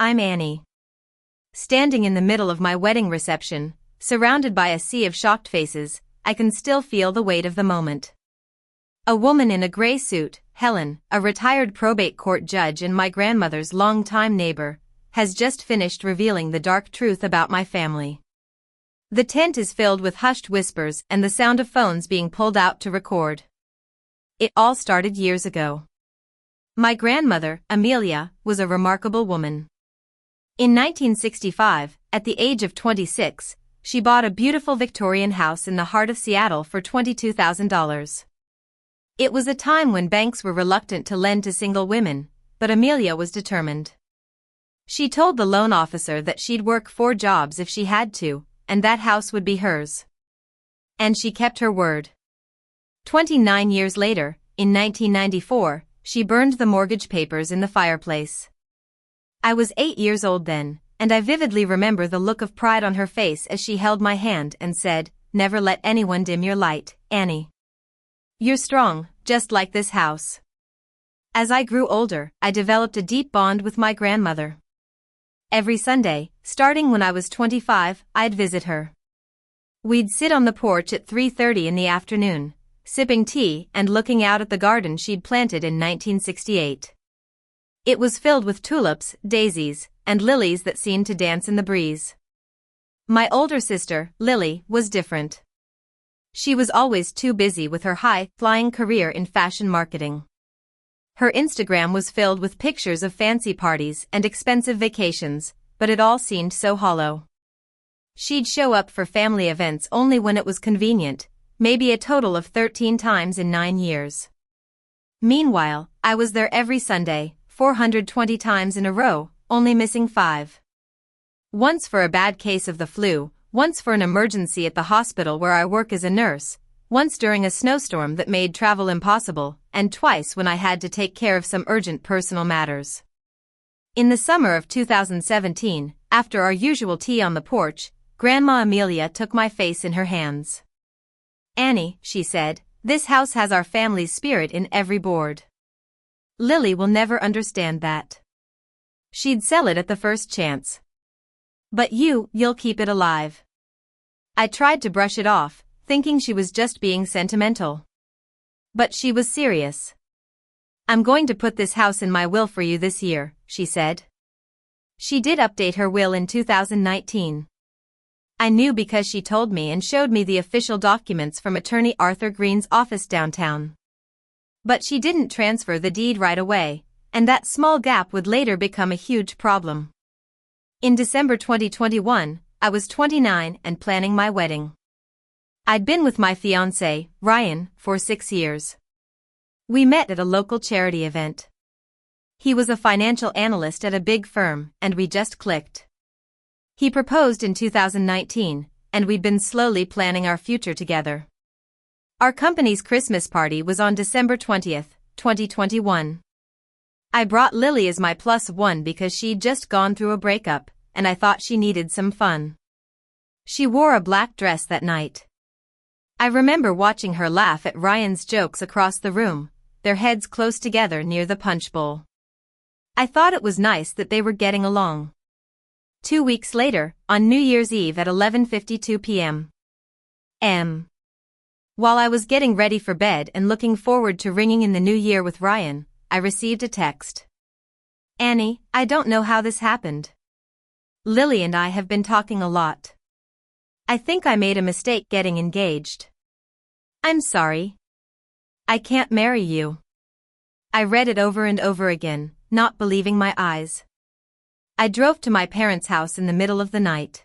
I'm Annie. Standing in the middle of my wedding reception, surrounded by a sea of shocked faces, I can still feel the weight of the moment. A woman in a gray suit, Helen, a retired probate court judge and my grandmother's longtime neighbor, has just finished revealing the dark truth about my family. The tent is filled with hushed whispers and the sound of phones being pulled out to record. It all started years ago. My grandmother, Amelia, was a remarkable woman. In 1965, at the age of 26, she bought a beautiful Victorian house in the heart of Seattle for $22,000. It was a time when banks were reluctant to lend to single women, but Amelia was determined. She told the loan officer that she'd work 4 jobs if she had to, and that house would be hers. And she kept her word. 29 years later, in 1994, she burned the mortgage papers in the fireplace. I was 8 years old then, and I vividly remember the look of pride on her face as she held my hand and said, "Never let anyone dim your light, Annie. You're strong, just like this house." As I grew older, I developed a deep bond with my grandmother. Every Sunday, starting when I was 25, I'd visit her. We'd sit on the porch at 3:30 in the afternoon, sipping tea and looking out at the garden she'd planted in 1968. It was filled with tulips, daisies, and lilies that seemed to dance in the breeze. My older sister, Lily, was different. She was always too busy with her high-flying career in fashion marketing. Her Instagram was filled with pictures of fancy parties and expensive vacations, but it all seemed so hollow. She'd show up for family events only when it was convenient, maybe a total of 13 times in 9 years. Meanwhile, I was there every Sunday, 420 times in a row, only missing 5. Once for a bad case of the flu, once for an emergency at the hospital where I work as a nurse, once during a snowstorm that made travel impossible, and twice when I had to take care of some urgent personal matters. In the summer of 2017, after our usual tea on the porch, Grandma Amelia took my face in her hands. "Annie," she said, "this house has our family's spirit in every board. Lily will never understand that. She'd sell it at the first chance. But you'll keep it alive." I tried to brush it off, thinking she was just being sentimental. But she was serious. "I'm going to put this house in my will for you this year," she said. She did update her will in 2019. I knew because she told me and showed me the official documents from attorney Arthur Green's office downtown. But she didn't transfer the deed right away, and that small gap would later become a huge problem. In December 2021, I was 29 and planning my wedding. I'd been with my fiancé, Ryan, for 6 years. We met at a local charity event. He was a financial analyst at a big firm, and we just clicked. He proposed in 2019, and we'd been slowly planning our future together. Our company's Christmas party was on December 20th, 2021. I brought Lily as my +1 because she'd just gone through a breakup, and I thought she needed some fun. She wore a black dress that night. I remember watching her laugh at Ryan's jokes across the room, their heads close together near the punch bowl. I thought it was nice that they were getting along. 2 weeks later, on New Year's Eve at 11:52 p.m. While I was getting ready for bed and looking forward to ringing in the new year with Ryan, I received a text. "Annie, I don't know how this happened. Lily and I have been talking a lot. I think I made a mistake getting engaged. I'm sorry. I can't marry you." I read it over and over again, not believing my eyes. I drove to my parents' house in the middle of the night.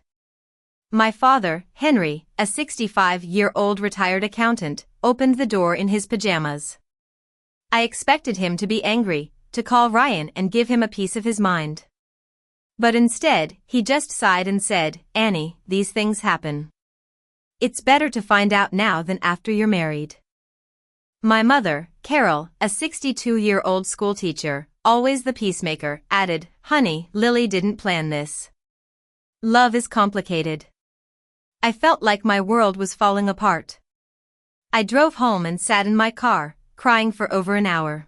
My father, Henry, a 65-year-old retired accountant, opened the door in his pajamas. I expected him to be angry, to call Ryan and give him a piece of his mind. But instead, he just sighed and said, "Annie, these things happen. It's better to find out now than after you're married." My mother, Carol, a 62-year-old schoolteacher, always the peacemaker, added, "Honey, Lily didn't plan this. Love is complicated." I felt like my world was falling apart. I drove home and sat in my car, crying for over an hour.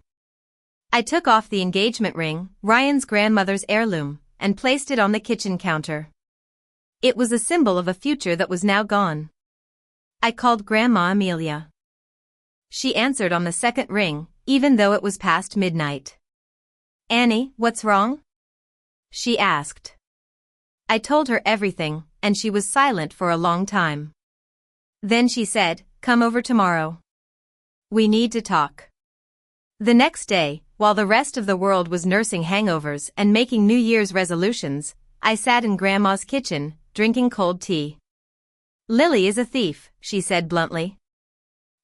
I took off the engagement ring, Ryan's grandmother's heirloom, and placed it on the kitchen counter. It was a symbol of a future that was now gone. I called Grandma Amelia. She answered on the second ring, even though it was past midnight. "Annie, what's wrong?" she asked. I told her everything, and she was silent for a long time. Then she said, "Come over tomorrow. We need to talk." The next day, while the rest of the world was nursing hangovers and making New Year's resolutions, I sat in Grandma's kitchen, drinking cold tea. "Lily is a thief," she said bluntly.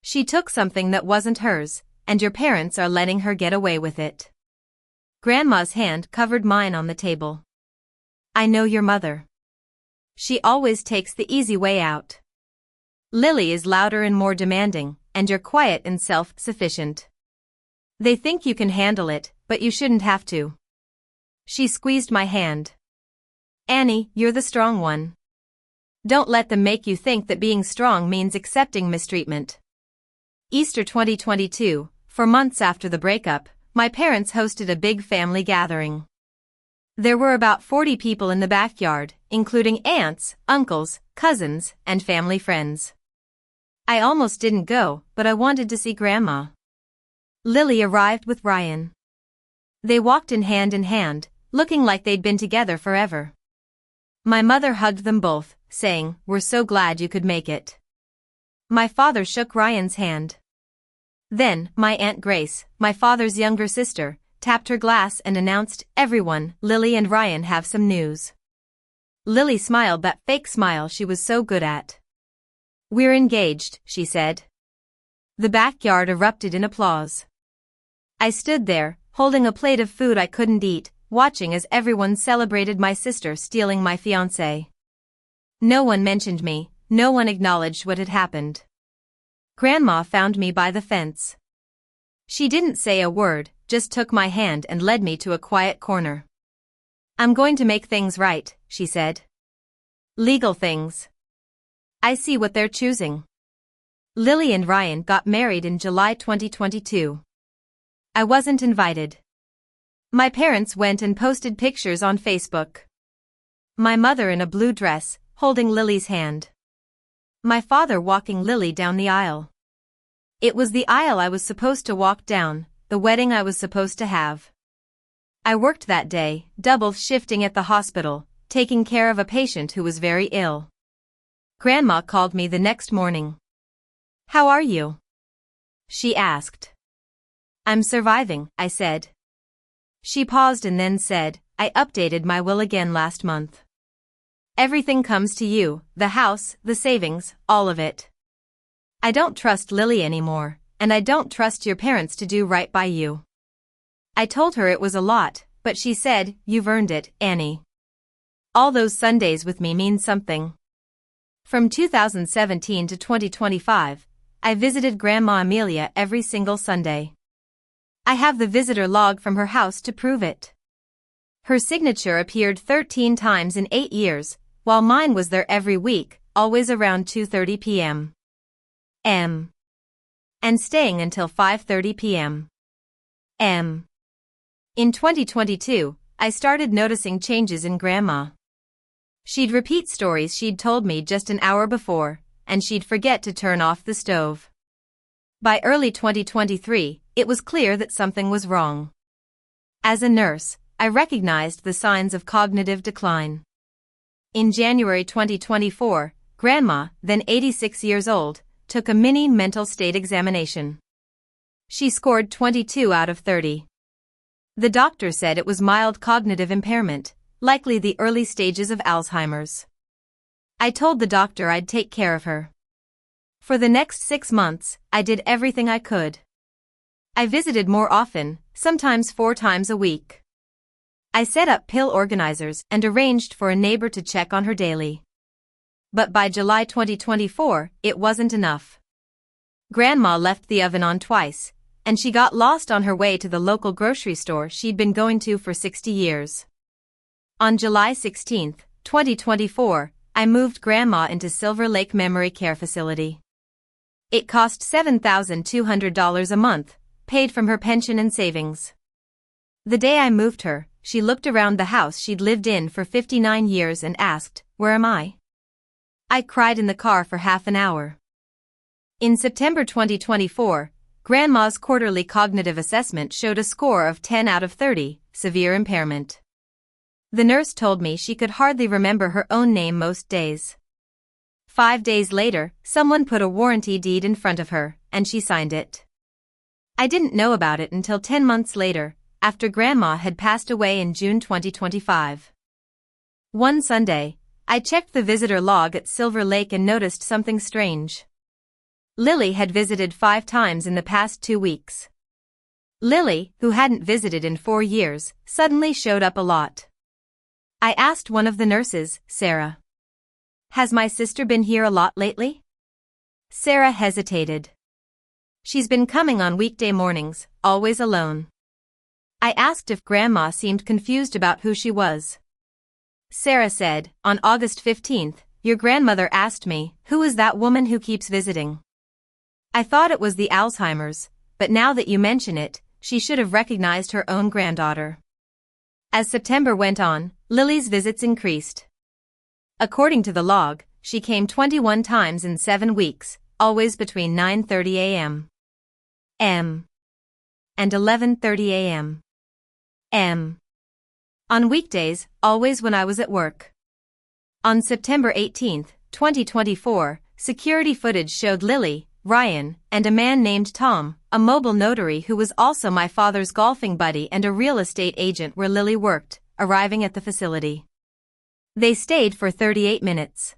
"She took something that wasn't hers, and your parents are letting her get away with it." Grandma's hand covered mine on the table. "I know your mother. She always takes the easy way out. Lily is louder and more demanding, and you're quiet and self-sufficient. They think you can handle it, but you shouldn't have to." She squeezed my hand. "Annie, you're the strong one. Don't let them make you think that being strong means accepting mistreatment." Easter 2022, 4 months after the breakup, my parents hosted a big family gathering. There were about 40 people in the backyard, including aunts, uncles, cousins, and family friends. I almost didn't go, but I wanted to see Grandma. Lily arrived with Ryan. They walked in hand, looking like they'd been together forever. My mother hugged them both, saying, "We're so glad you could make it." My father shook Ryan's hand. Then, my Aunt Grace, my father's younger sister, tapped her glass and announced, "Everyone, Lily and Ryan have some news." Lily smiled that fake smile she was so good at. "We're engaged," she said. The backyard erupted in applause. I stood there, holding a plate of food I couldn't eat, watching as everyone celebrated my sister stealing my fiancé. No one mentioned me, no one acknowledged what had happened. Grandma found me by the fence. She didn't say a word, just took my hand and led me to a quiet corner. "I'm going to make things right," she said. "Legal things. I see what they're choosing." Lily and Ryan got married in July 2022. I wasn't invited. My parents went and posted pictures on Facebook. My mother in a blue dress, holding Lily's hand. My father walking Lily down the aisle. It was the aisle I was supposed to walk down, the wedding I was supposed to have. I worked that day, double shifting at the hospital, taking care of a patient who was very ill. Grandma called me the next morning. "How are you?" she asked. "I'm surviving," I said. She paused and then said, "I updated my will again last month. Everything comes to you, the house, the savings, all of it. I don't trust Lily anymore, and I don't trust your parents to do right by you." I told her it was a lot, but she said, "You've earned it, Annie. All those Sundays with me mean something." From 2017 to 2025, I visited Grandma Amelia every single Sunday. I have the visitor log from her house to prove it. Her signature appeared 13 times in 8 years, while mine was there every week, always around 2:30 p.m. And staying until 5:30 p.m. In 2022, I started noticing changes in Grandma. She'd repeat stories she'd told me just an hour before, and she'd forget to turn off the stove. By early 2023, it was clear that something was wrong. As a nurse, I recognized the signs of cognitive decline. In January 2024, Grandma, then 86 years old, took a mini mental state examination. She scored 22 out of 30. The doctor said it was mild cognitive impairment, likely the early stages of Alzheimer's. I told the doctor I'd take care of her. For the next 6 months, I did everything I could. I visited more often, sometimes 4 times a week. I set up pill organizers and arranged for a neighbor to check on her daily. But by July 2024, it wasn't enough. Grandma left the oven on twice, and she got lost on her way to the local grocery store she'd been going to for 60 years. On July 16, 2024, I moved Grandma into Silver Lake Memory Care Facility. It cost $7,200 a month, paid from her pension and savings. The day I moved her, she looked around the house she'd lived in for 59 years and asked, "Where am I?" I cried in the car for half an hour. In September 2024, Grandma's quarterly cognitive assessment showed a score of 10 out of 30, severe impairment. The nurse told me she could hardly remember her own name most days. 5 days later, someone put a warranty deed in front of her, and she signed it. I didn't know about it until 10 months later, after Grandma had passed away in June 2025. One Sunday, I checked the visitor log at Silver Lake and noticed something strange. Lily had visited 5 times in the past 2 weeks. Lily, who hadn't visited in 4 years, suddenly showed up a lot. I asked one of the nurses, Sarah, "Has my sister been here a lot lately?" Sarah hesitated. "She's been coming on weekday mornings, always alone." I asked if Grandma seemed confused about who she was. Sarah said, "On August 15th, your grandmother asked me, 'Who is that woman who keeps visiting?' I thought it was the Alzheimer's, but now that you mention it, she should have recognized her own granddaughter." As September went on, Lily's visits increased. According to the log, she came 21 times in 7 weeks, always between 9:30 a.m. and 11:30 a.m. On weekdays, always when I was at work. On September 18, 2024, security footage showed Lily, Ryan, and a man named Tom, a mobile notary who was also my father's golfing buddy and a real estate agent where Lily worked, arriving at the facility. They stayed for 38 minutes.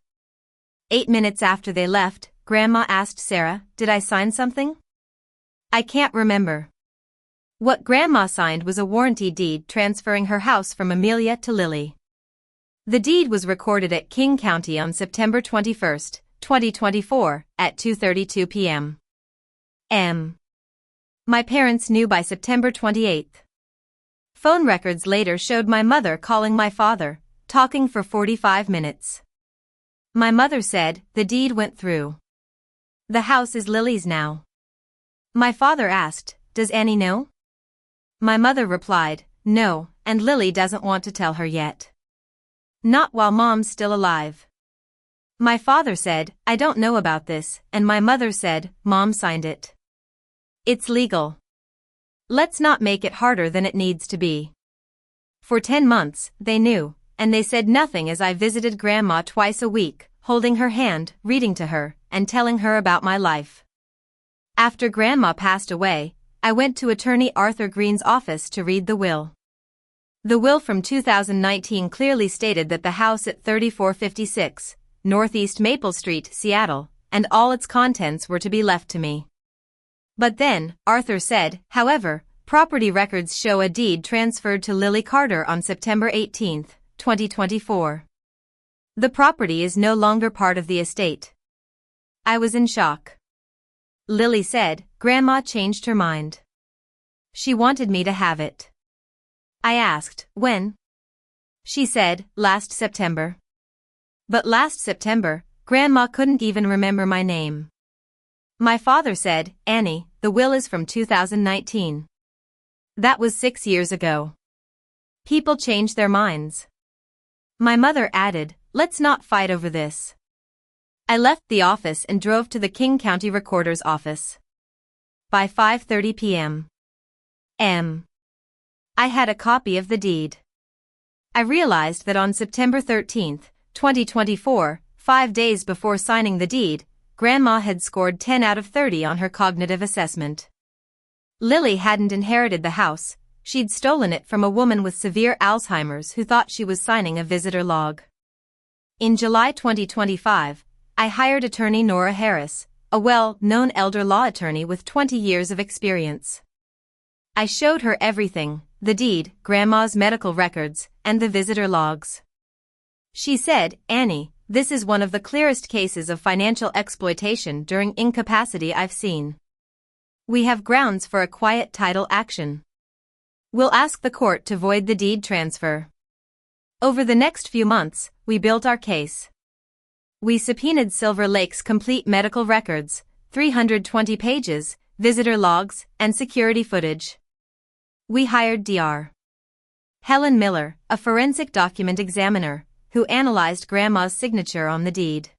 8 minutes after they left, Grandma asked Sarah, "Did I sign something?" "I can't remember." What Grandma signed was a warranty deed transferring her house from Amelia to Lily. The deed was recorded at King County on September 21, 2024, at 2:32 p.m. My parents knew by September 28. Phone records later showed my mother calling my father, talking for 45 minutes. My mother said, "The deed went through. The house is Lily's now." My father asked, "Does Annie know?" My mother replied, "No, and Lily doesn't want to tell her yet. Not while Mom's still alive." My father said, "I don't know about this," and my mother said, "Mom signed it. It's legal. Let's not make it harder than it needs to be." For 10 months, they knew, and they said nothing as I visited Grandma twice a week, holding her hand, reading to her, and telling her about my life. After Grandma passed away, I went to attorney Arthur Green's office to read the will. The will from 2019 clearly stated that the house at 3456 Northeast Maple Street, Seattle, and all its contents were to be left to me. But then, Arthur said, however, property records show a deed transferred to Lily Carter on September 18, 2024. The property is no longer part of the estate. I was in shock. Lily said, "Grandma changed her mind. She wanted me to have it." I asked, "When?" She said, "Last September." But last September, Grandma couldn't even remember my name. My father said, "Annie, the will is from 2019. That was 6 years ago. People change their minds." My mother added, "Let's not fight over this." I left the office and drove to the King County Recorder's office. By 5:30 p.m. I had a copy of the deed. I realized that on September 13, 2024, 5 days before signing the deed, Grandma had scored 10 out of 30 on her cognitive assessment. Lily hadn't inherited the house, she'd stolen it from a woman with severe Alzheimer's who thought she was signing a visitor log. In July 2025, I hired attorney Nora Harris, a well-known elder law attorney with 20 years of experience. I showed her everything, the deed, Grandma's medical records, and the visitor logs. She said, "Annie, this is one of the clearest cases of financial exploitation during incapacity I've seen. We have grounds for a quiet title action. We'll ask the court to void the deed transfer." Over the next few months, we built our case. We subpoenaed Silver Lake's complete medical records, 320 pages, visitor logs, and security footage. We hired Dr. Helen Miller, a forensic document examiner, who analyzed Grandma's signature on the deed.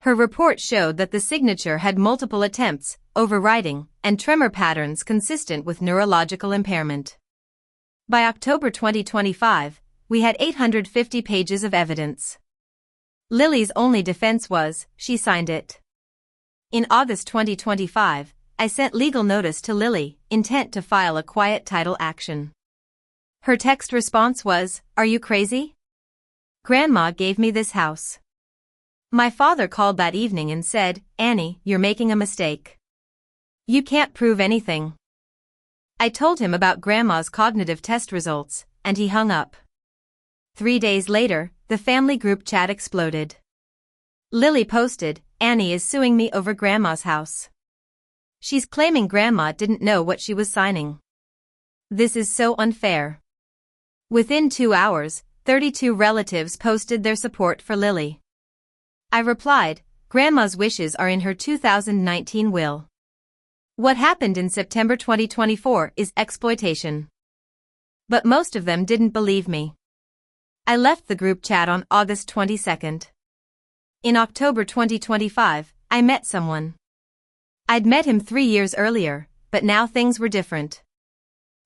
Her report showed that the signature had multiple attempts, overwriting, and tremor patterns consistent with neurological impairment. By October 2025, we had 850 pages of evidence. Lily's only defense was, she signed it. In August 2025, I sent legal notice to Lily, intent to file a quiet title action. Her text response was, "Are you crazy? Grandma gave me this house." My father called that evening and said, "Annie, you're making a mistake. You can't prove anything." I told him about Grandma's cognitive test results, and he hung up. 3 days later, the family group chat exploded. Lily posted, "Annie is suing me over Grandma's house. She's claiming Grandma didn't know what she was signing. This is so unfair." Within 2 hours, 32 relatives posted their support for Lily. I replied, "Grandma's wishes are in her 2019 will. What happened in September 2024 is exploitation." But most of them didn't believe me. I left the group chat on August 22nd. In October 2025, I met someone. I'd met him 3 years earlier, but now things were different.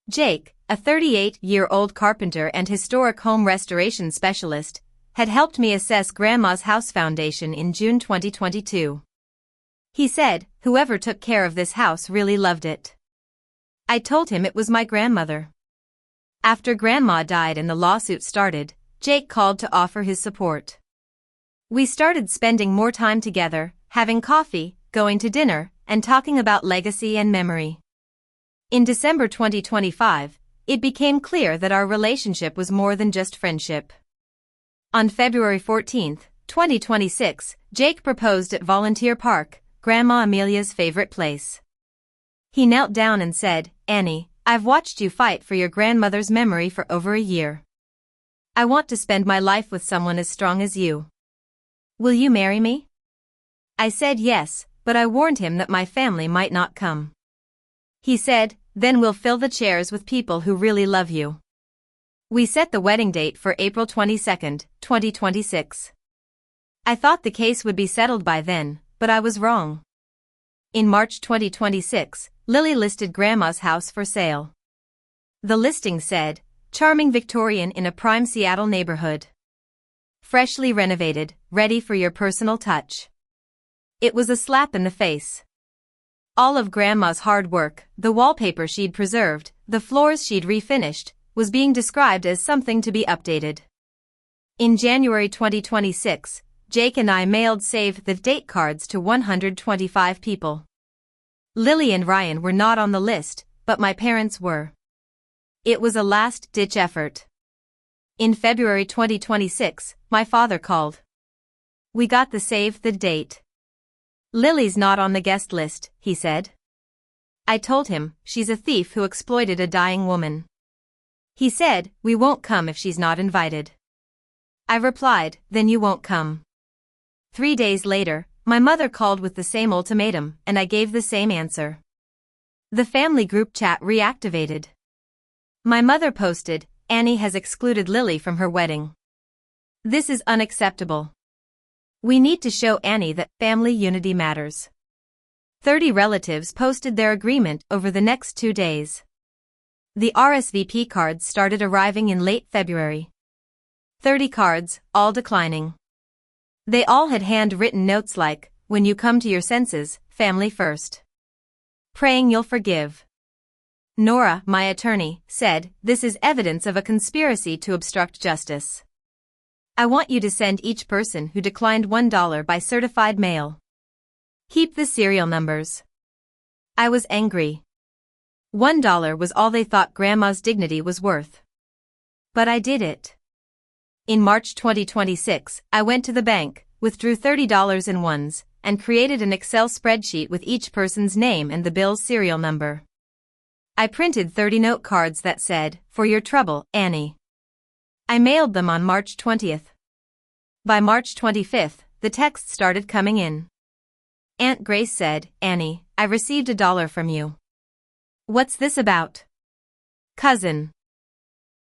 Jake, a 38-year-old carpenter and historic home restoration specialist, had helped me assess Grandma's house foundation in June 2022. He said, "Whoever took care of this house really loved it." I told him it was my grandmother. After Grandma died and the lawsuit started, Jake called to offer his support. We started spending more time together, having coffee, going to dinner, and talking about legacy and memory. In December 2025, it became clear that our relationship was more than just friendship. On February 14, 2026, Jake proposed at Volunteer Park, Grandma Amelia's favorite place. He knelt down and said, "Annie, I've watched you fight for your grandmother's memory for over a year. I want to spend my life with someone as strong as you. Will you marry me?" I said yes, but I warned him that my family might not come. He said, "Then we'll fill the chairs with people who really love you." We set the wedding date for April 22, 2026. I thought the case would be settled by then, but I was wrong. In March 2026, Lily listed Grandma's house for sale. The listing said, "Charming Victorian in a prime Seattle neighborhood. Freshly renovated, ready for your personal touch." It was a slap in the face. All of Grandma's hard work, the wallpaper she'd preserved, the floors she'd refinished, was being described as something to be updated. In January 2026, Jake and I mailed save the date cards to 125 people. Lily and Ryan were not on the list, but my parents were. It was a last-ditch effort. In February 2026, my father called. "We got the save the date. Lily's not on the guest list," he said. I told him, "She's a thief who exploited a dying woman." He said, "We won't come if she's not invited." I replied, "Then you won't come." 3 days later, my mother called with the same ultimatum, and I gave the same answer. The family group chat reactivated. My mother posted, "Annie has excluded Lily from her wedding. This is unacceptable. We need to show Annie that family unity matters." 30 relatives posted their agreement over the next 2 days. The RSVP cards started arriving in late February. 30 cards, all declining. They all had handwritten notes like, "When you come to your senses, family first. Praying you'll forgive." Nora, my attorney, said, "This is evidence of a conspiracy to obstruct justice. I want you to send each person who declined $1 by certified mail. Keep the serial numbers." I was angry. $1 was all they thought Grandma's dignity was worth. But I did it. In March 2026, I went to the bank, withdrew $30 in ones, and created an Excel spreadsheet with each person's name and the bill's serial number. I printed 30 note cards that said, "For your trouble, Annie." I mailed them on March 20th. By March 25th, the texts started coming in. Aunt Grace said, "Annie, I received $1 from you. What's this about?" Cousin.